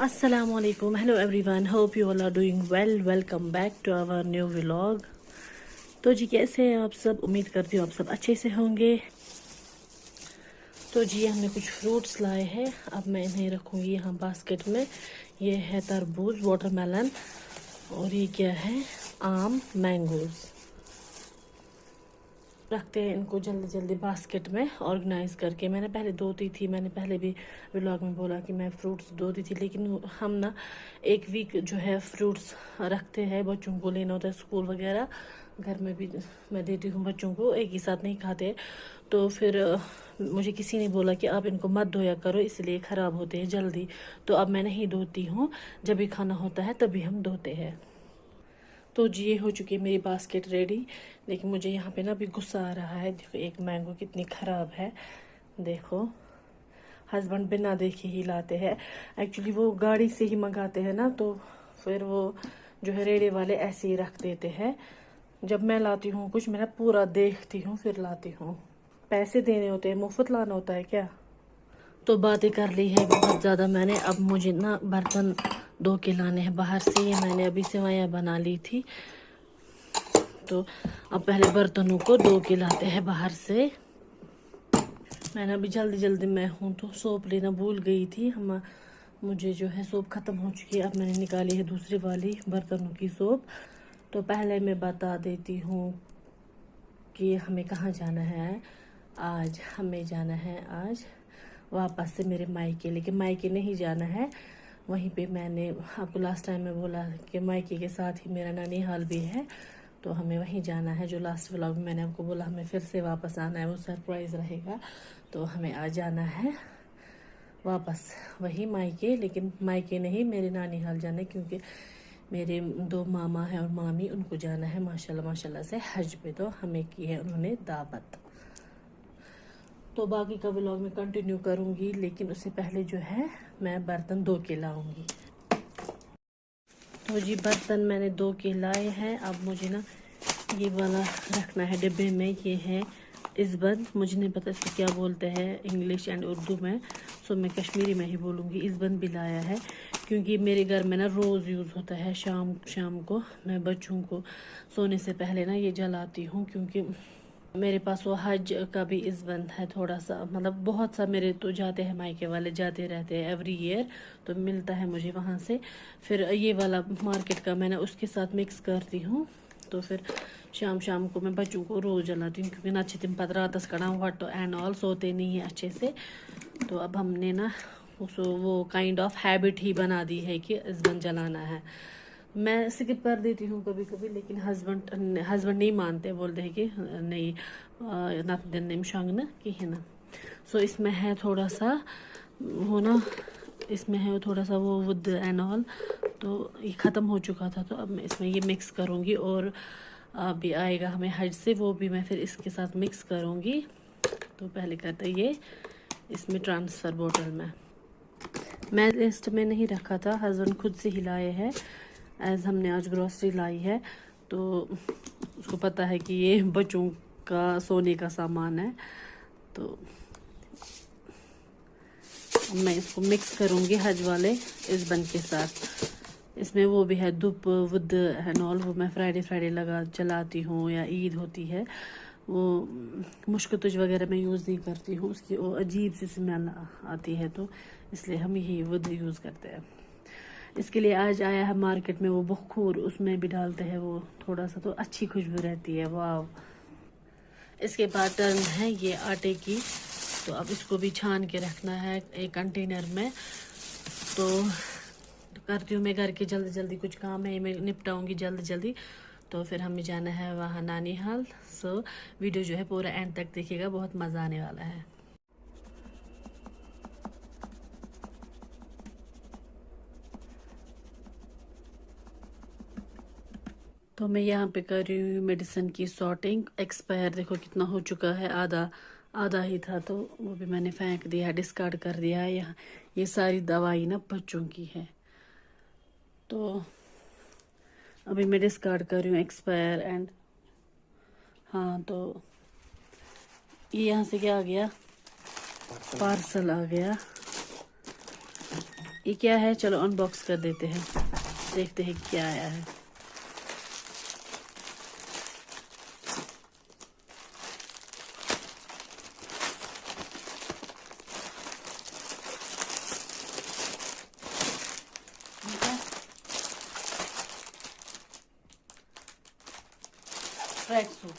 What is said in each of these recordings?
Assalamualaikum. Hello everyone. Hope you all are doing well. Welcome back to our new vlog. तो जी कैसे हैं आप सब? उम्मीद करती हूँ आप सब अच्छे से होंगे। तो जी हमने कुछ फ्रूट्स लाए हैं, अब मैं इन्हें रखूँगी यहाँ बास्केट में। ये है तरबूज, वाटरमेलन, और ये क्या है, आम, मैंगोज़। रखते हैं इनको जल्दी जल्दी बास्केट में ऑर्गेनाइज करके। मैंने पहले धोती थी, मैंने पहले भी व्लॉग में बोला कि मैं फ्रूट्स धोती थी, लेकिन हम ना एक वीक जो है फ्रूट्स रखते हैं, बच्चों को लेना होता है स्कूल वगैरह, घर में भी मैं देती हूँ बच्चों को, एक ही साथ नहीं खाते। तो फिर मुझे किसी ने बोला कि आप इनको मत धोया करो, इसलिए ख़राब होते हैं जल्दी। तो अब मैं नहीं धोती हूँ, जब भी खाना होता है तभी हम धोते हैं। तो जी ये हो चुकी है मेरी बास्केट रेडी। लेकिन मुझे यहाँ पे ना अभी गुस्सा आ रहा है। देखो एक मैंगो कितनी ख़राब है, देखो। हस्बैंड बिना देखे ही लाते हैं। एक्चुअली वो गाड़ी से ही मंगाते हैं ना, तो फिर वो जो है रेड़े वाले ऐसे ही रख देते हैं। जब मैं लाती हूँ कुछ, मैं ना पूरा देखती हूँ फिर लाती हूँ। पैसे देने होते हैं, मुफ्त लाना होता है क्या? तो बातें कर ली है बहुत ज़्यादा मैंने। अब मुझे ना बर्तन धो के लाने हैं बाहर से। ये मैंने अभी सेवइयाँ बना ली थी, तो अब पहले बर्तनों को धो के लाते हैं बाहर से। मैंने अभी जल्दी जल्दी में हूँ तो सोप लेना भूल गई थी। हम मुझे जो है सोप ख़त्म हो चुकी है, अब मैंने निकाली है दूसरी वाली बर्तनों की सोप। तो पहले मैं बता देती हूँ कि हमें कहाँ जाना है आज। हमें जाना है आज वापस से मेरे मायके, लेकिन मायके नहीं जाना है, वहीं पे मैंने आपको लास्ट टाइम में बोला कि मायके के साथ ही मेरा नानी हाल भी है, तो हमें वहीं जाना है। जो लास्ट व्लॉग में मैंने आपको बोला हमें फिर से वापस आना है, वो सरप्राइज़ रहेगा। तो हमें आज जाना है वापस वही मायके, लेकिन मायके नहीं, मेरे नानी हाल जाना है, क्योंकि मेरे दो मामा हैं और मामी, उनको जाना है माशाल्लाह माशाल्लाह से हज पे। तो हमें की है उन्होंने दावत। तो बाकी का व्लॉग में कंटिन्यू करूँगी, लेकिन उससे पहले जो है मैं बर्तन धो के लाऊंगी। तो जी बर्तन मैंने धो के लाए हैं। अब मुझे ना ये वाला रखना है डिब्बे में। ये है इज़बंद, मुझे नहीं पता इसको क्या बोलते हैं इंग्लिश एंड उर्दू में, सो मैं कश्मीरी में ही बोलूँगी। इज़बंद भी लाया है, क्योंकि मेरे घर में ना रोज़ यूज़ होता है। शाम शाम को मैं बच्चों को सोने से पहले ना ये जलाती हूँ, क्योंकि मेरे पास वो हज का भी इज़बंद है थोड़ा सा, मतलब बहुत सा। मेरे तो जाते हैं मायके वाले, जाते रहते हैं एवरी ईयर, तो मिलता है मुझे वहाँ से। फिर ये वाला मार्केट का मैंने उसके साथ मिक्स करती हूँ। तो फिर शाम शाम को मैं बच्चों को रोज़ जलाती हूँ, क्योंकि ना अच्छे दिन पत रात कड़ा वट एंड ऑल सोते नहीं है अच्छे से। तो अब हमने ना उसको वो काइंड ऑफ हैबिट ही बना दी है कि इज़बंद जलाना है। मैं स्किप कर देती हूँ कभी कभी, लेकिन हस्बैंड नहीं मानते, बोलते हैं कि नहीं नत दिन शंग न कहीं ना। सो इसमें है थोड़ा सा वो ना, इसमें है थोड़ा सा वो वुड एंड ऑल, तो ये ख़त्म हो चुका था। तो अब मैं इसमें ये मिक्स करूँगी, और अभी आएगा हमें हज से, वो भी मैं फिर इसके साथ मिक्स करूँगी। तो पहले करते ये इसमें ट्रांसफ़र बोतल में। मैं लिस्ट में नहीं रखा था, हस्बैंड खुद से ही लाए हैं, एज़ हमने आज ग्रॉसरी लाई है, तो उसको पता है कि ये बच्चों का सोने का सामान है। तो मैं इसको मिक्स करूँगी हज वाले इज़बंद के साथ। इसमें वो भी है धूप वुद एंड ऑल, वो मैं फ्राइडे लगा चलाती हूँ, या ईद होती है वो मुश्क तुझ वगैरह मैं यूज़ नहीं करती हूँ, उसकी वो अजीब सी स्मेल आती है, तो इसलिए हम यही वुड यूज़ करते हैं। इसके लिए आज आया है मार्केट में वो बखूर, उसमें भी डालते हैं वो थोड़ा सा, तो अच्छी खुशबू रहती है। वाह। इसके बाद टर्न है ये आटे की, तो अब इसको भी छान के रखना है एक कंटेनर में। तो करती हूँ मैं घर के जल्दी जल्दी, कुछ काम है मैं निपटाऊंगी जल्दी जल्दी। तो फिर हमें जाना है वहाँ नानी हाल। सो वीडियो जो है पूरा एंड तक देखिएगा, बहुत मज़ा आने वाला है। तो मैं यहाँ पे कर रही हूँ मेडिसिन की सॉर्टिंग। एक्सपायर देखो कितना हो चुका है, आधा आधा ही था, तो वो भी मैंने फेंक दिया, डिस्कार्ड कर दिया है। यहाँ ये सारी दवाई ना बच्चों की है, तो अभी मैं डिस्कार्ड कर रही हूँ एक्सपायर एंड। हाँ, तो ये यहाँ से क्या आ गया, पार्सल आ गया। ये क्या है, चलो अनबॉक्स कर देते हैं, देखते हैं क्या आया है। ट्रैक सूट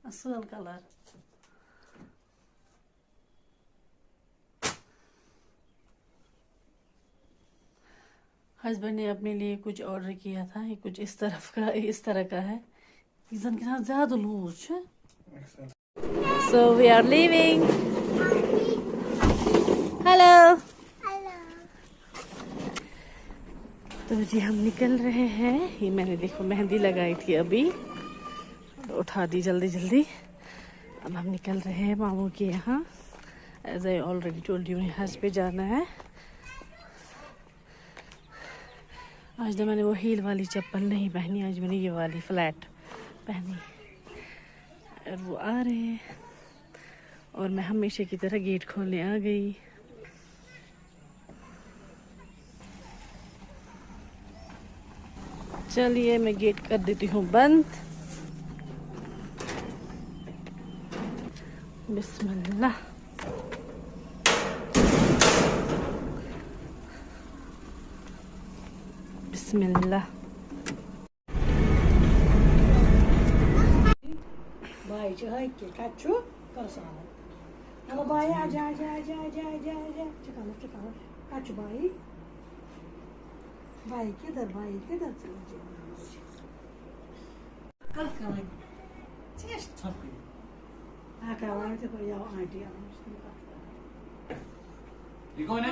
असल कलर, हस्बैंड ने अपने लिए कुछ ऑर्डर किया था, ये कुछ इस तरह का है, इसन के साथ ज्यादा लूज है। So we are leaving. Hello. तो जी हम निकल रहे हैं। ये मैंने देखो मेहंदी लगाई थी अभी, उठा दी जल्दी जल्दी। अब हम निकल रहे हैं मामू के यहाँ। As I already told you, हज पे जाना है। आज तो मैंने वो हील वाली चप्पल नहीं पहनी, आज मैंने ये वाली फ्लैट पहनी। और वो आ रहे हैं और मैं हमेशा की तरह गेट खोलने आ गई। चलिए मैं गेट कर देती हूँ बंद। बिस्मिल्लाह। बिस्मिल्लाह। भाई चाहे के काचू कर साला। हेलो भाई आजा आजा आजा आजा आजा आजा चकालो काचू भाई किधर चले जाए कल कल चेस्ट थपी आकावान से कोई आओ आंटी आओ You going in?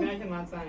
guys can outside.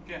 Okay.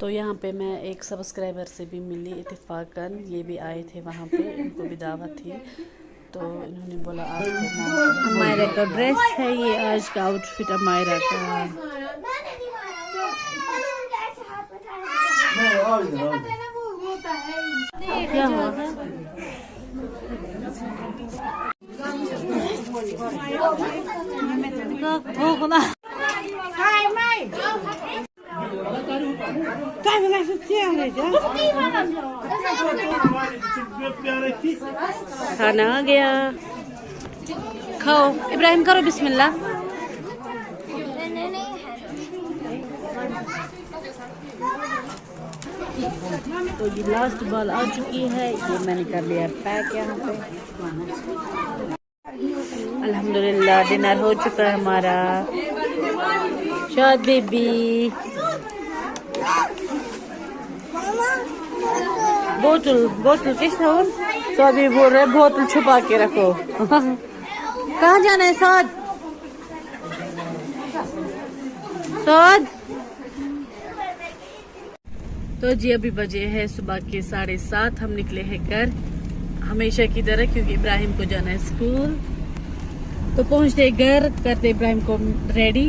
तो यहाँ पे मैं एक सब्सक्राइबर से भी मिली इत्तेफाकन, ये भी आए थे वहाँ पे, इनको भी दावत थी। तो इन्होंने बोला आपको अमायरा का ड्रेस है, ये आज का आउटफिट अमायरा का। क्या हुआ है? खाना आ गया, खाओ। इब्राहिम करो बिस्मिल्लाह। तो ये लास्ट बॉल आ चुकी है, ये मैंने कर लिया पैक यहाँ पे। अल्हम्दुलिल्लाह डिनर हो चुका है हमारा। शाद बेबी बोतल किस था? तो अभी बोल रहे बोतल छुपा के रखो। कहाँ जाना है साद? तो जी अभी बजे है सुबह के 7:30। हम निकले हैं घर हमेशा की तरह, क्योंकि इब्राहिम को जाना है स्कूल। तो पहुंचते घर, करते इब्राहिम को रेडी,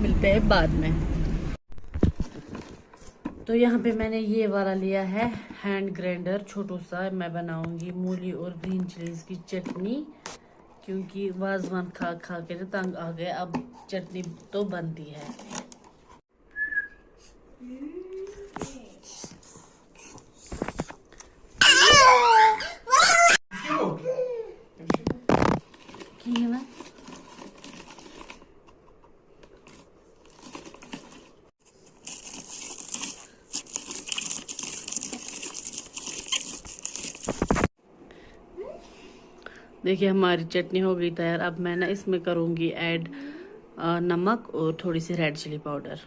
मिलते हैं बाद में। तो यहाँ पे मैंने ये वाला लिया है हैंड ग्राइंडर, छोटू सा। मैं बनाऊंगी मूली और ग्रीन चिलीज की चटनी, क्योंकि वाजवान खा खा के तो तंग आ गए, अब चटनी तो बनती है। की है ना? देखिए हमारी चटनी हो गई तैयार। अब मैं ना इसमें करूँगी ऐड नमक और थोड़ी सी रेड चिली पाउडर।